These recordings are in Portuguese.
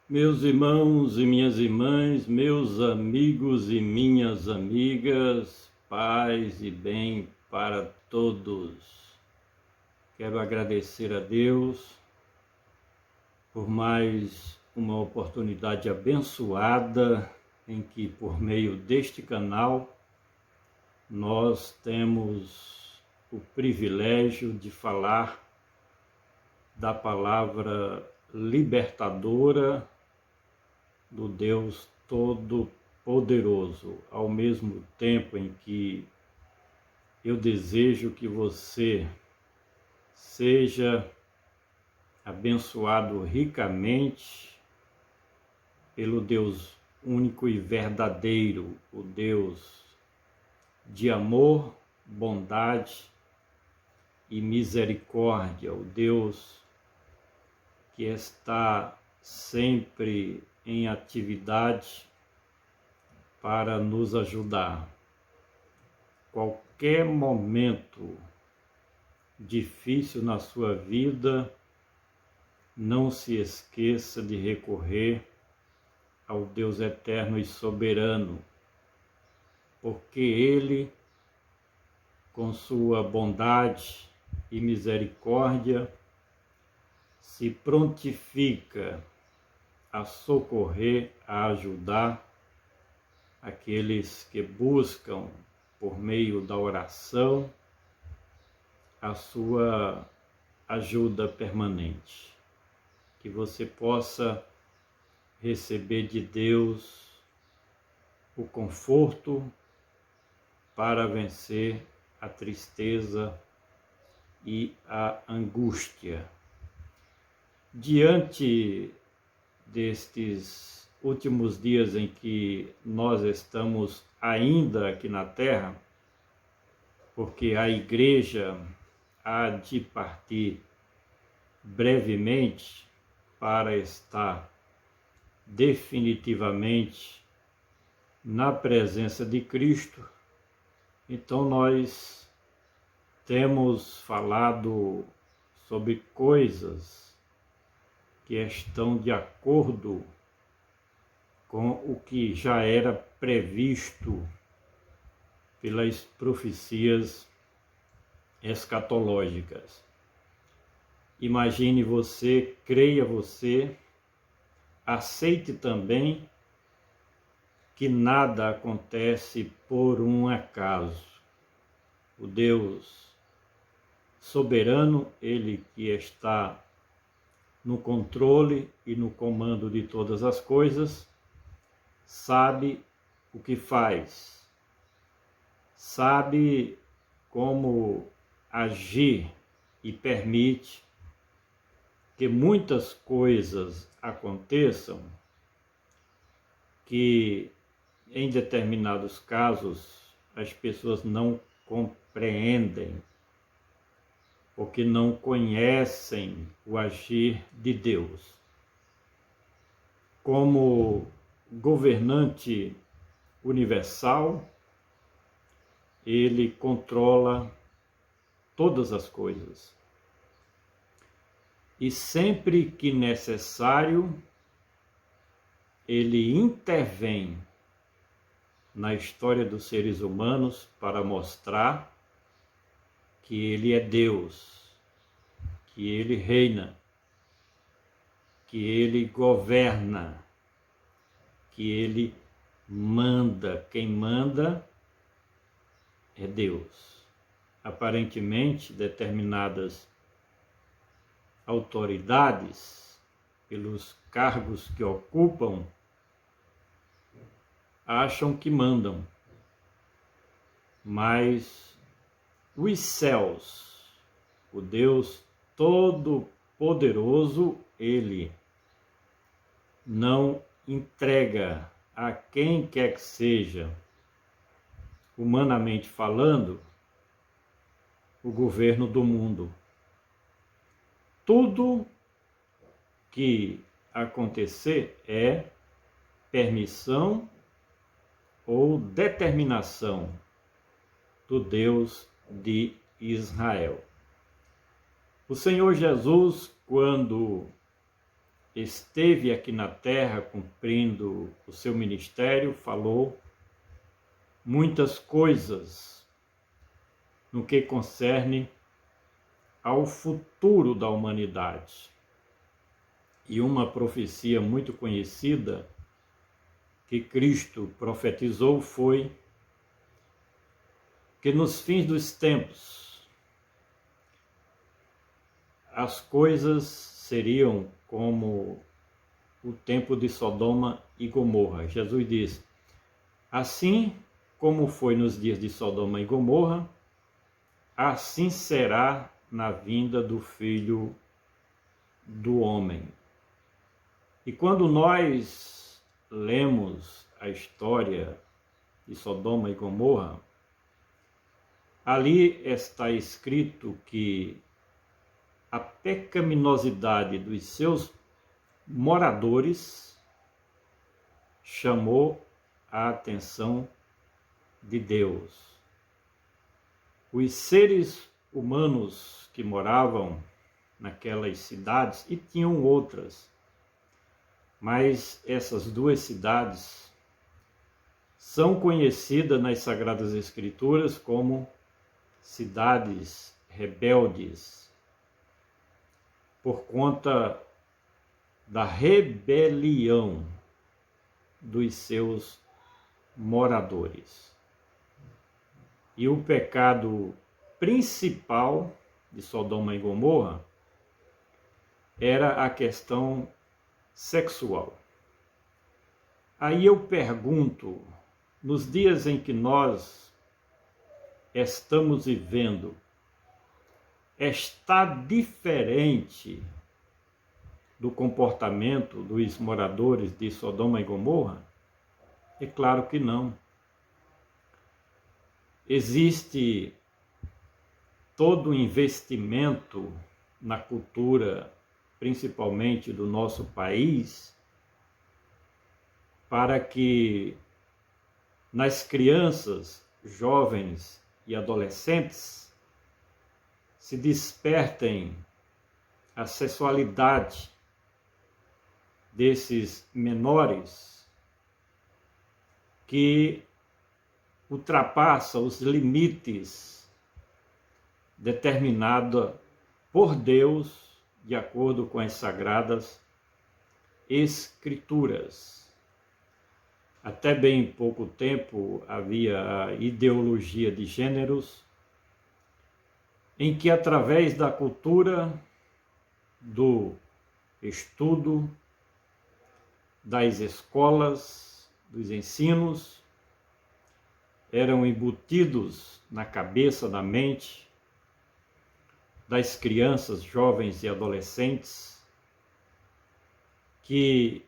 Meus irmãos e minhas irmãs, meus amigos e minhas amigas, paz e bem para todos. Quero agradecer a Deus por mais uma oportunidade abençoada em que, por meio deste canal, nós temos o privilégio de falar da palavra libertadora do Deus Todo-Poderoso, ao mesmo tempo em que eu desejo que você seja abençoado ricamente pelo Deus único e verdadeiro, o Deus de amor, bondade e misericórdia, o Deus que está sempre em atividade para nos ajudar. Qualquer momento difícil na sua vida, não se esqueça de recorrer ao Deus eterno e soberano, porque Ele, com sua bondade e misericórdia, se prontifica a socorrer, a ajudar aqueles que buscam, por meio da oração, a sua ajuda permanente. Que você possa receber de Deus o conforto para vencer a tristeza e a angústia. Diante destes últimos dias em que nós estamos ainda aqui na Terra, porque a Igreja há de partir brevemente para estar definitivamente na presença de Cristo, então nós temos falado sobre coisas que estão de acordo com o que já era previsto pelas profecias escatológicas. Imagine você, creia você, aceite também que nada acontece por um acaso. O Deus soberano, Ele que está no controle e no comando de todas as coisas, sabe o que faz, sabe como agir e permite que muitas coisas aconteçam que, em determinados casos, as pessoas não compreendem, porque não conhecem o agir de Deus. Como governante universal, Ele controla todas as coisas. E sempre que necessário, Ele intervém na história dos seres humanos para mostrar que Ele é Deus, que Ele reina, que Ele governa, que Ele manda. Quem manda é Deus. Aparentemente, determinadas autoridades, pelos cargos que ocupam, acham que mandam, mas os céus, o Deus Todo-Poderoso, Ele não entrega a quem quer que seja, humanamente falando, o governo do mundo. Tudo que acontecer é permissão ou determinação do Deus de Israel. O Senhor Jesus, quando esteve aqui na terra cumprindo o seu ministério, falou muitas coisas no que concerne ao futuro da humanidade. E uma profecia muito conhecida que Cristo profetizou foi que nos fins dos tempos as coisas seriam como o tempo de Sodoma e Gomorra. Jesus diz: assim como foi nos dias de Sodoma e Gomorra, assim será na vinda do Filho do Homem. E quando nós lemos a história de Sodoma e Gomorra, ali está escrito que a pecaminosidade dos seus moradores chamou a atenção de Deus. Os seres humanos que moravam naquelas cidades, e tinham outras, mas essas duas cidades são conhecidas nas Sagradas Escrituras como cidades rebeldes, por conta da rebelião dos seus moradores. E o pecado principal de Sodoma e Gomorra era a questão sexual. Aí eu pergunto, nos dias em que nós estamos vivendo, está diferente do comportamento dos moradores de Sodoma e Gomorra? É claro que não. Existe todo o investimento na cultura, principalmente do nosso país, para que nas crianças, jovens e adolescentes se despertem a sexualidade desses menores que ultrapassa os limites determinados por Deus de acordo com as Sagradas Escrituras. Até bem pouco tempo havia a ideologia de gêneros, em que através da cultura, do estudo, das escolas, dos ensinos, eram embutidos na cabeça, na mente das crianças, jovens e adolescentes, que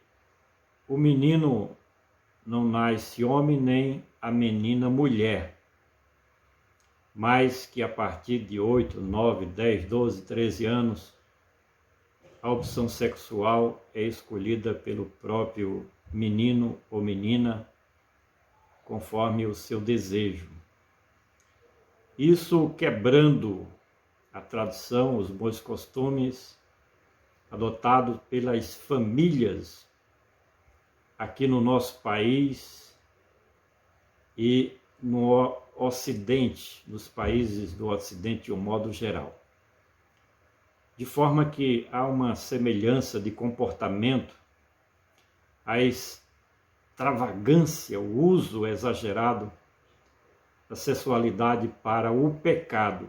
o menino não nasce homem nem a menina mulher, mas que a partir de 8, 9, 10, 12, 13 anos, a opção sexual é escolhida pelo próprio menino ou menina, conforme o seu desejo. Isso quebrando a tradição, os bons costumes adotados pelas famílias aqui no nosso país e no Ocidente, nos países do Ocidente de um modo geral. De forma que há uma semelhança de comportamento, a extravagância, o uso exagerado da sexualidade para o pecado,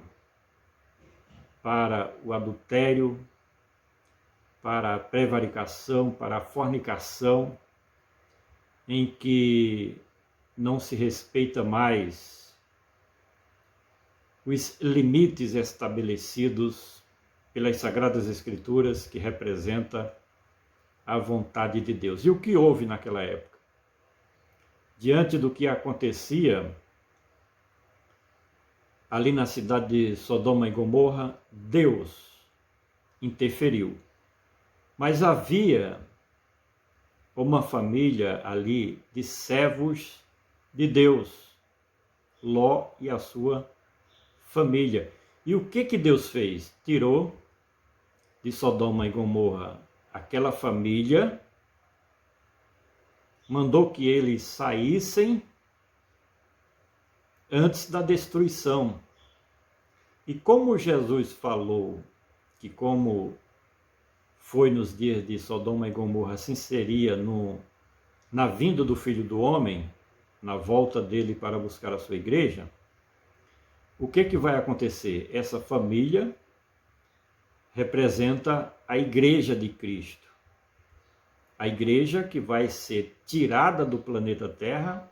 para o adultério, para a prevaricação, para a fornicação, em que não se respeita mais os limites estabelecidos pelas Sagradas Escrituras, que representa a vontade de Deus. E o que houve naquela época? Diante do que acontecia ali na cidade de Sodoma e Gomorra, Deus interferiu. Mas havia uma família ali de servos de Deus, Ló e a sua família. E o que Deus fez? Tirou de Sodoma e Gomorra aquela família, mandou que eles saíssem antes da destruição. E como Jesus falou que como foi nos dias de Sodoma e Gomorra, assim seria na vinda do Filho do Homem, na volta dele para buscar a sua igreja, o que vai acontecer? Essa família representa a igreja de Cristo. A igreja que vai ser tirada do planeta Terra,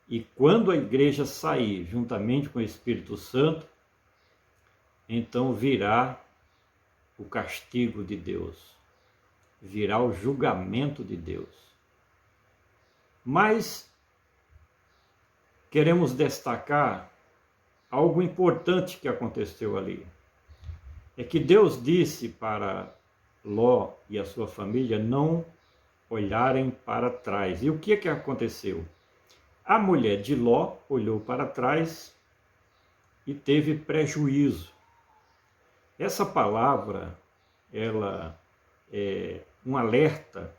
e quando a igreja sair juntamente com o Espírito Santo, então virá o castigo de Deus, virá o julgamento de Deus. Mas queremos destacar algo importante que aconteceu ali. É que Deus disse para Ló e a sua família não olharem para trás. E o que aconteceu? A mulher de Ló olhou para trás e teve prejuízo. Essa palavra, ela é um alerta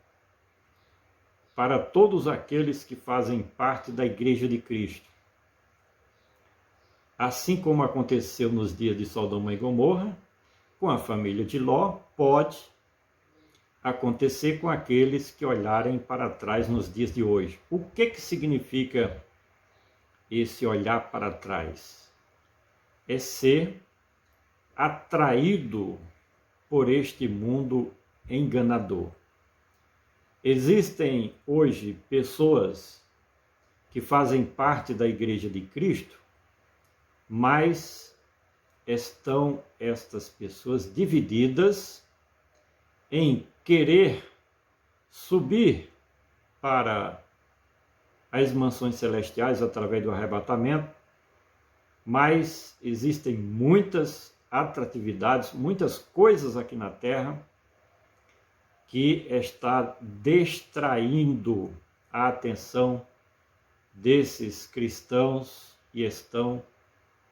para todos aqueles que fazem parte da Igreja de Cristo. Assim como aconteceu nos dias de Sodoma e Gomorra, com a família de Ló, pode acontecer com aqueles que olharem para trás nos dias de hoje. O que significa esse olhar para trás? É ser atraído por este mundo enganador. Existem hoje pessoas que fazem parte da Igreja de Cristo, mas estão estas pessoas divididas em querer subir para as mansões celestiais através do arrebatamento, mas existem muitas atratividades, muitas coisas aqui na Terra que está distraindo a atenção desses cristãos e estão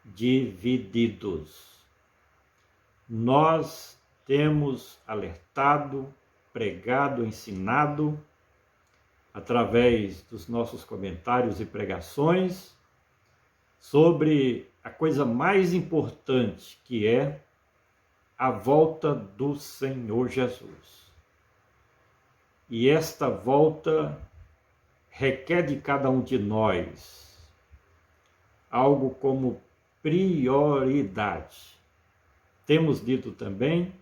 divididos. Nós temos alertado, pregado, ensinado, através dos nossos comentários e pregações, sobre a coisa mais importante, que é a volta do Senhor Jesus. E esta volta requer de cada um de nós algo como prioridade. Temos dito também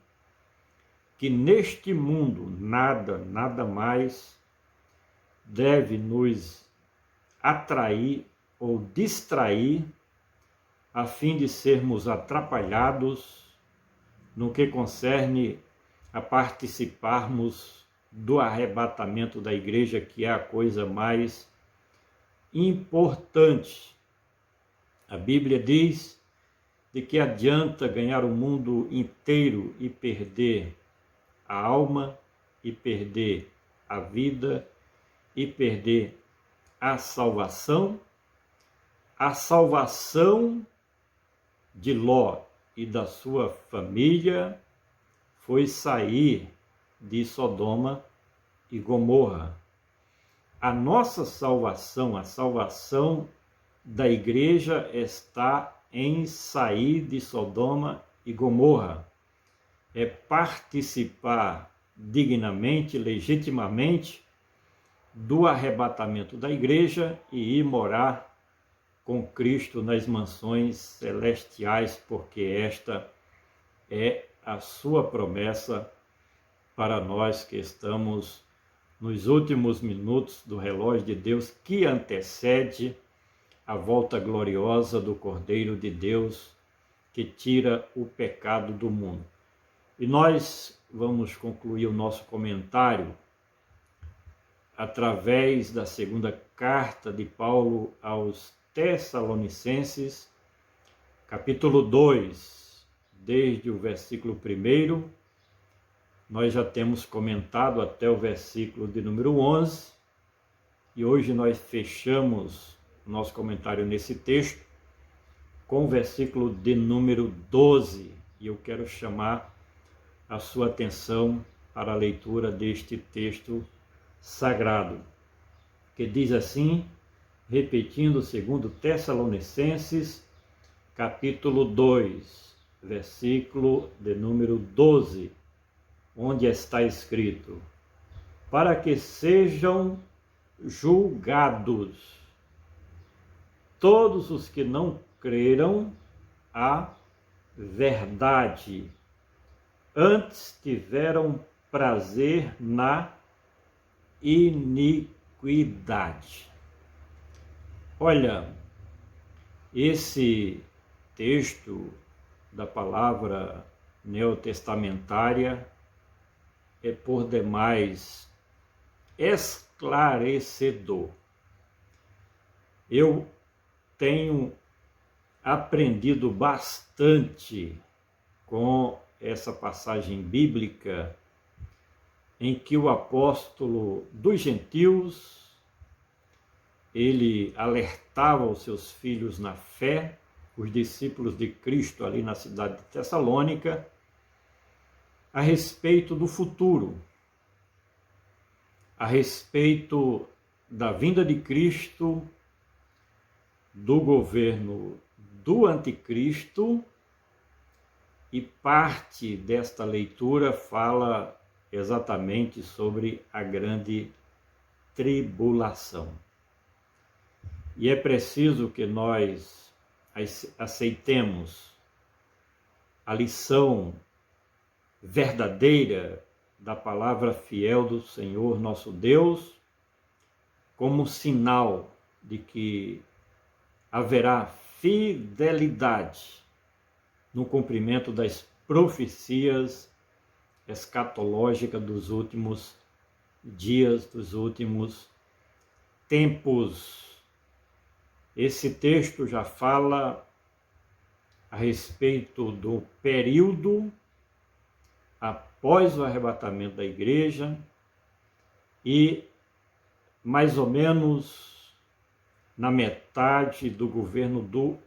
que neste mundo nada mais deve nos atrair ou distrair a fim de sermos atrapalhados no que concerne a participarmos do arrebatamento da igreja, que é a coisa mais importante. A Bíblia diz de que adianta ganhar o mundo inteiro e perder a alma, e perder a vida, e perder a salvação. A salvação de Ló e da sua família foi sair de Sodoma e Gomorra. A nossa salvação, a salvação da igreja, está em sair de Sodoma e Gomorra. É participar dignamente, legitimamente, do arrebatamento da igreja e ir morar com Cristo nas mansões celestiais, porque esta é a sua promessa para nós que estamos nos últimos minutos do relógio de Deus, que antecede a volta gloriosa do Cordeiro de Deus, que tira o pecado do mundo. E nós vamos concluir o nosso comentário através da segunda carta de Paulo aos Tessalonicenses, capítulo 2, desde o versículo 1, nós já temos comentado até o versículo de número 11, e hoje nós fechamos o nosso comentário nesse texto com o versículo de número 12, e eu quero chamar a sua atenção para a leitura deste texto sagrado, que diz assim, repetindo segundo Tessalonicenses, capítulo 2, versículo de número 12, onde está escrito: para que sejam julgados todos os que não creram a verdade, antes tiveram prazer na iniquidade. Olha, esse texto da palavra neotestamentária é por demais esclarecedor. Eu tenho aprendido bastante com essa passagem bíblica em que o apóstolo dos gentios, ele alertava os seus filhos na fé, os discípulos de Cristo ali na cidade de Tessalônica, a respeito do futuro, a respeito da vinda de Cristo, do governo do anticristo, e parte desta leitura fala exatamente sobre a grande tribulação. E é preciso que nós aceitemos a lição verdadeira da palavra fiel do Senhor nosso Deus, como sinal de que haverá fidelidade no cumprimento das profecias escatológicas dos últimos dias, dos últimos tempos. Esse texto já fala a respeito do período após o arrebatamento da igreja e mais ou menos na metade do governo do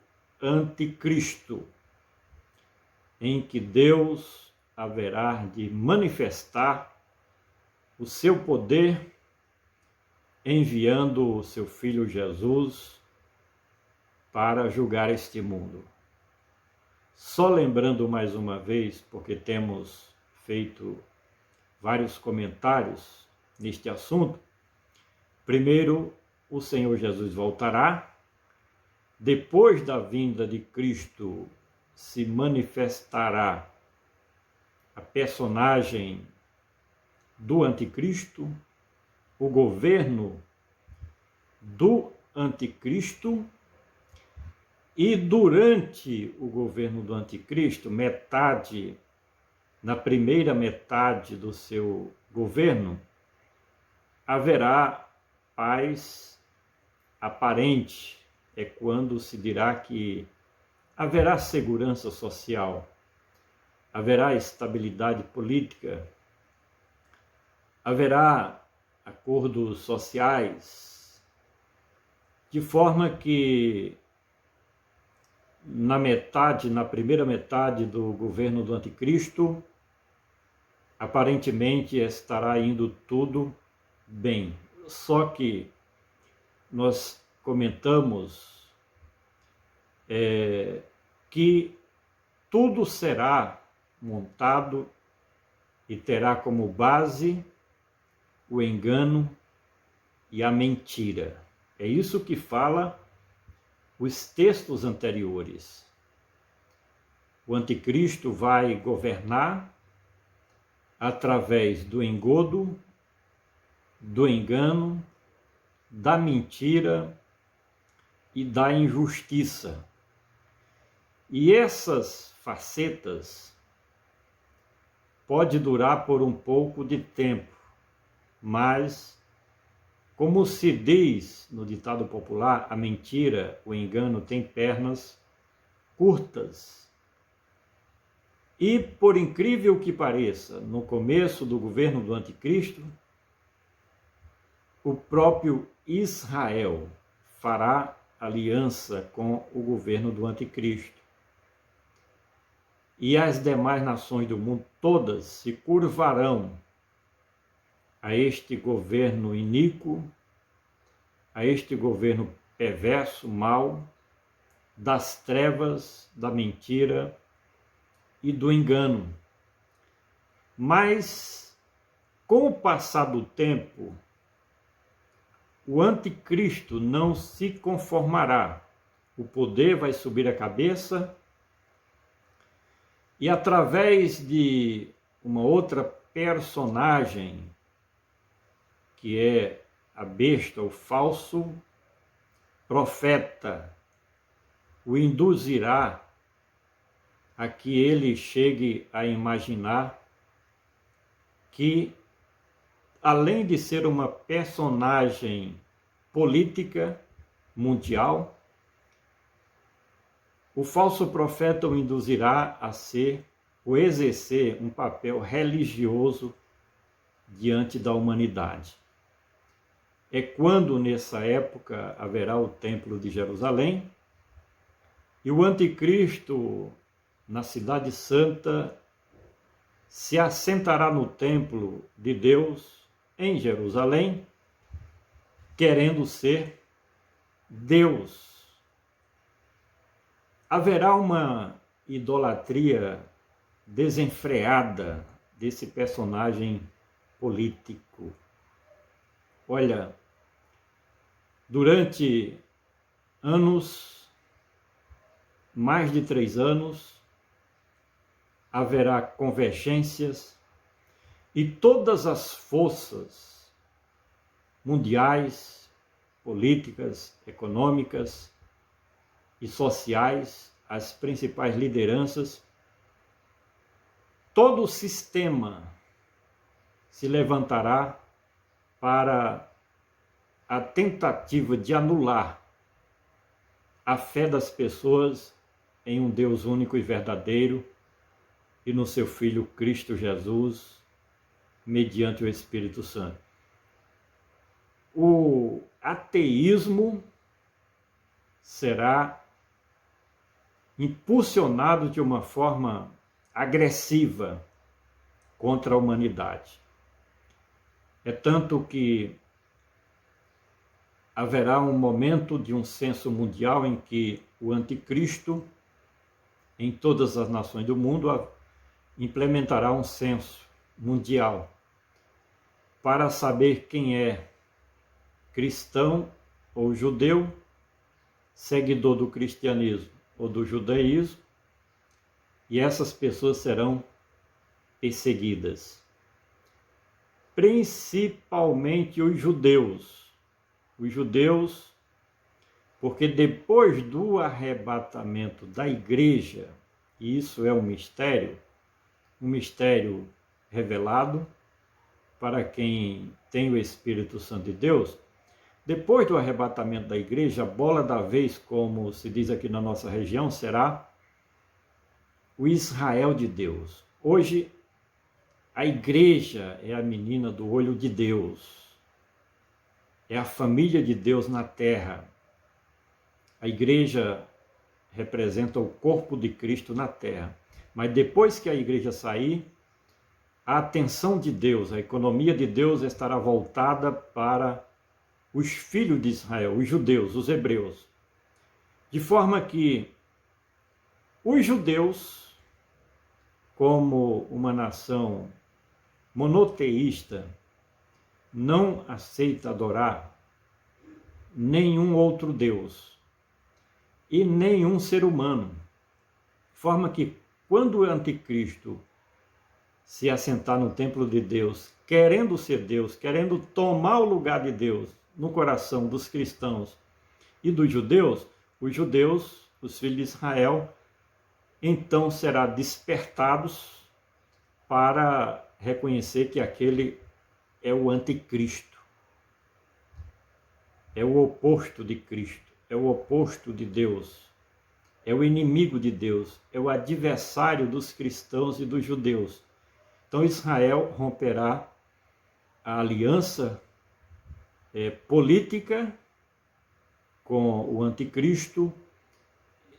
anticristo, em que Deus haverá de manifestar o seu poder enviando o seu Filho Jesus para julgar este mundo. Só lembrando mais uma vez, porque temos feito vários comentários neste assunto, primeiro, o Senhor Jesus voltará, depois da vinda de Cristo se manifestará a personagem do anticristo, o governo do anticristo, e durante o governo do anticristo, na primeira metade do seu governo, haverá paz aparente. É quando se dirá que haverá segurança social, haverá estabilidade política, haverá acordos sociais, de forma que na primeira metade do governo do anticristo, aparentemente estará indo tudo bem. Só que nós comentamos que tudo será montado e terá como base o engano e a mentira. É isso que fala os textos anteriores. O anticristo vai governar através do engodo, do engano, da mentira e da injustiça. E essas facetas podem durar por um pouco de tempo, mas, como se diz no ditado popular, a mentira, o engano tem pernas curtas. E, por incrível que pareça, no começo do governo do anticristo, o próprio Israel fará aliança com o governo do anticristo. e as demais nações do mundo todas se curvarão a este governo iníquo, a este governo perverso, mau, das trevas, da mentira e do engano. Mas, com o passar do tempo, o anticristo não se conformará. O poder vai subir a cabeça e, através de uma outra personagem, que é a besta, o falso profeta, o induzirá a que ele chegue a imaginar que, além de ser uma personagem política mundial, o falso profeta o induzirá a ser ou exercer um papel religioso diante da humanidade. É quando, nessa época, haverá o Templo de Jerusalém e o anticristo, na Cidade Santa, se assentará no templo de Deus em Jerusalém, querendo ser Deus. Haverá uma idolatria desenfreada desse personagem político. Olha, durante anos, mais de 3 anos, haverá convergências e todas as forças mundiais, políticas, econômicas e sociais, as principais lideranças, todo o sistema se levantará para a tentativa de anular a fé das pessoas em um Deus único e verdadeiro e no seu Filho Cristo Jesus, mediante o Espírito Santo. O ateísmo será impulsionado de uma forma agressiva contra a humanidade. É tanto que haverá um momento de um censo mundial em que o anticristo, em todas as nações do mundo, implementará um censo mundial para saber quem é cristão ou judeu, seguidor do cristianismo ou do judaísmo, e essas pessoas serão perseguidas. Principalmente os judeus. Os judeus, porque depois do arrebatamento da igreja, e isso é um mistério revelado para quem tem o Espírito Santo de Deus, depois do arrebatamento da igreja, a bola da vez, como se diz aqui na nossa região, será o Israel de Deus. Hoje, a igreja é a menina do olho de Deus, é a família de Deus na terra. A igreja representa o corpo de Cristo na terra. Mas depois que a igreja sair, a atenção de Deus, a economia de Deus estará voltada para os filhos de Israel, os judeus, os hebreus. De forma que os judeus, como uma nação monoteísta, não aceita adorar nenhum outro Deus e nenhum ser humano. De forma que quando o anticristo se assentar no templo de Deus, querendo ser Deus, querendo tomar o lugar de Deus no coração dos cristãos e dos judeus, os filhos de Israel, então será despertados para reconhecer que aquele é o anticristo, é o oposto de Cristo, é o oposto de Deus, é o inimigo de Deus, é o adversário dos cristãos e dos judeus. Então Israel romperá a aliança política com o anticristo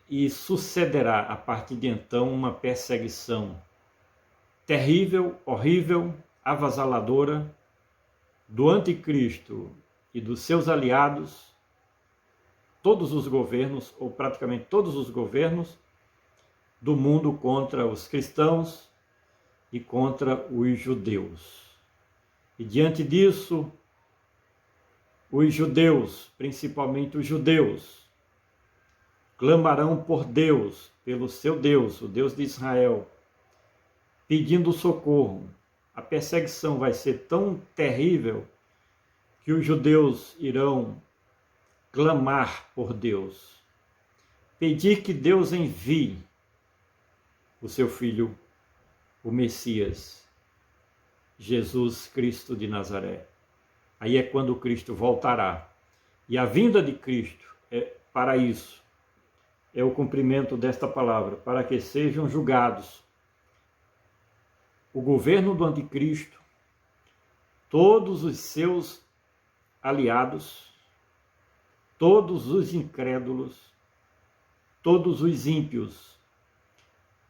e sucederá a partir de então uma perseguição terrível, horrível, avassaladora do anticristo e dos seus aliados, todos os governos, ou praticamente todos os governos do mundo contra os cristãos e contra os judeus. E diante disso, os judeus, principalmente os judeus, clamarão por Deus, pelo seu Deus, o Deus de Israel, pedindo socorro. A perseguição vai ser tão terrível que os judeus irão clamar por Deus, pedir que Deus envie o seu Filho, o Messias, Jesus Cristo de Nazaré. Aí é quando Cristo voltará. E a vinda de Cristo é para isso. É o cumprimento desta palavra, para que sejam julgados o governo do anticristo, todos os seus aliados, todos os incrédulos, todos os ímpios,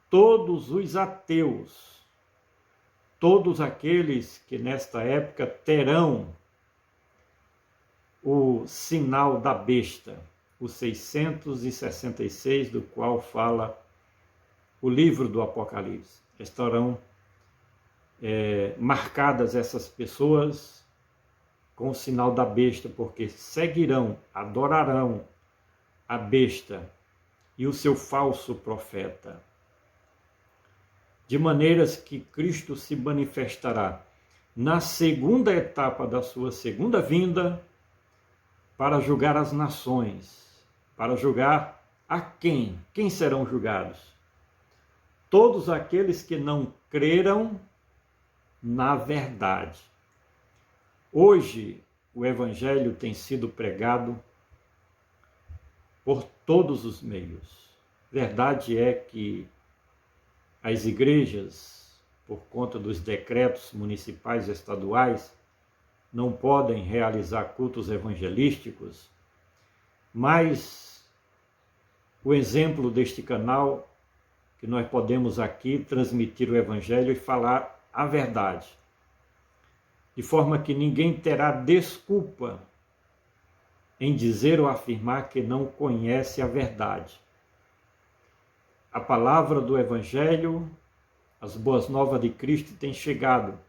todos os ateus, todos aqueles que nesta época terão o sinal da besta, o 666, do qual fala o livro do Apocalipse. Estarão marcadas essas pessoas com o sinal da besta, porque seguirão, adorarão a besta e o seu falso profeta. De maneiras que Cristo se manifestará na segunda etapa da sua segunda vinda, para julgar as nações, para julgar a quem? Quem serão julgados? Todos aqueles que não creram na verdade. Hoje, o Evangelho tem sido pregado por todos os meios. Verdade é que as igrejas, por conta dos decretos municipais e estaduais, não podem realizar cultos evangelísticos, mas o exemplo deste canal, que nós podemos aqui transmitir o Evangelho e falar a verdade, de forma que ninguém terá desculpa em dizer ou afirmar que não conhece a verdade. A palavra do Evangelho, as boas novas de Cristo têm chegado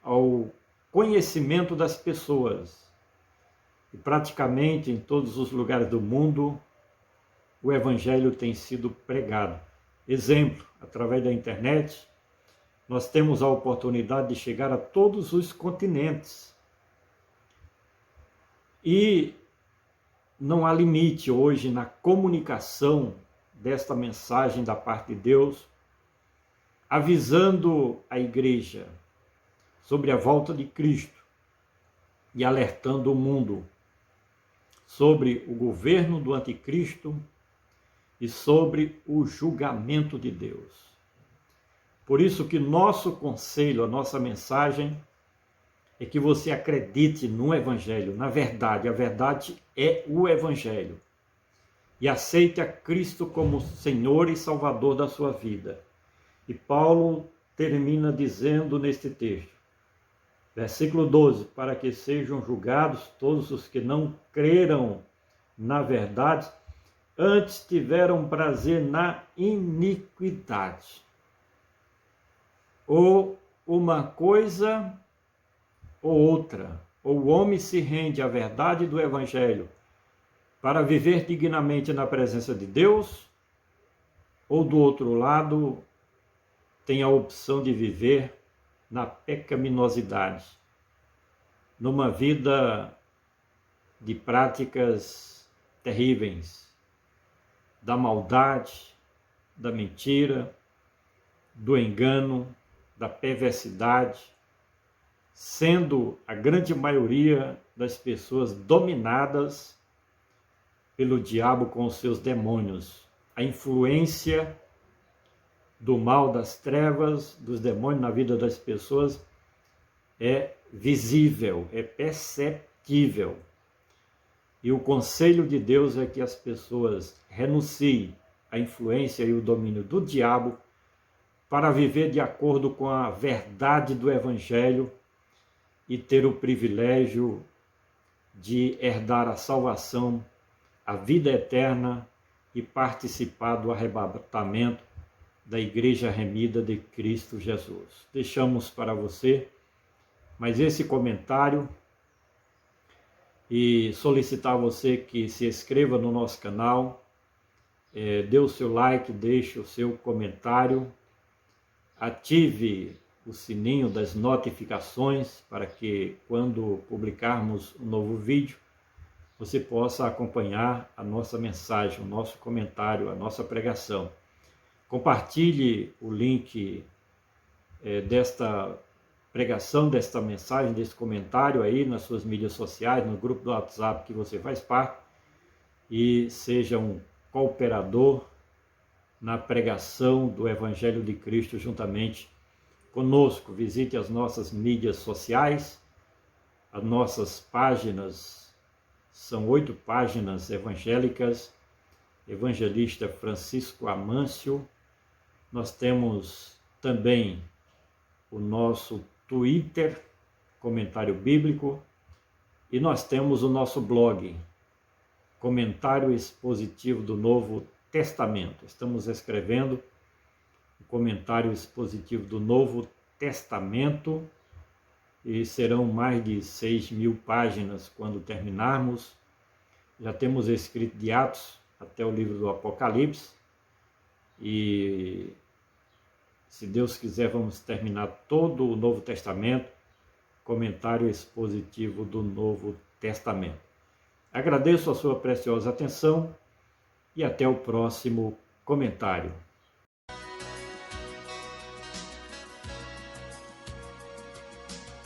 ao conhecimento das pessoas. E praticamente em todos os lugares do mundo, o Evangelho tem sido pregado. Exemplo, através da internet, nós temos a oportunidade de chegar a todos os continentes. E não há limite hoje na comunicação desta mensagem da parte de Deus, avisando a igreja sobre a volta de Cristo e alertando o mundo sobre o governo do anticristo e sobre o julgamento de Deus. Por isso que nosso conselho, a nossa mensagem é que você acredite no Evangelho, na verdade. A verdade é o Evangelho. E aceite a Cristo como Senhor e Salvador da sua vida. E Paulo termina dizendo neste texto, versículo 12, para que sejam julgados todos os que não creram na verdade, antes tiveram prazer na iniquidade. Ou uma coisa ou outra, ou o homem se rende à verdade do Evangelho para viver dignamente na presença de Deus, ou do outro lado tem a opção de viver na pecaminosidade, numa vida de práticas terríveis, da maldade, da mentira, do engano, da perversidade, sendo a grande maioria das pessoas dominadas pelo diabo com os seus demônios. A influência do mal, das trevas, dos demônios na vida das pessoas é visível, é perceptível. E o conselho de Deus é que as pessoas renunciem à influência e o domínio do diabo para viver de acordo com a verdade do Evangelho e ter o privilégio de herdar a salvação, a vida eterna e participar do arrebatamento da Igreja Remida de Cristo Jesus. Deixamos para você mais esse comentário e solicitar a você que se inscreva no nosso canal, dê o seu like, deixe o seu comentário, ative o sininho das notificações para que quando publicarmos um novo vídeo, você possa acompanhar a nossa mensagem, o nosso comentário, a nossa pregação. Compartilhe o link desta pregação, desta mensagem, desse comentário aí nas suas mídias sociais, no grupo do WhatsApp que você faz parte, e seja um cooperador na pregação do Evangelho de Cristo juntamente conosco. Visite as nossas mídias sociais, as nossas páginas, são 8 páginas evangélicas, Evangelista Francisco Amâncio. Nós temos também o nosso Twitter, Comentário Bíblico, e nós temos o nosso blog, Comentário Expositivo do Novo Testamento. Estamos escrevendo o Comentário Expositivo do Novo Testamento e serão mais de 6.000 páginas quando terminarmos. Já temos escrito de Atos até o livro do Apocalipse e, se Deus quiser, vamos terminar todo o Novo Testamento, Comentário Expositivo do Novo Testamento. Agradeço a sua preciosa atenção e até o próximo comentário.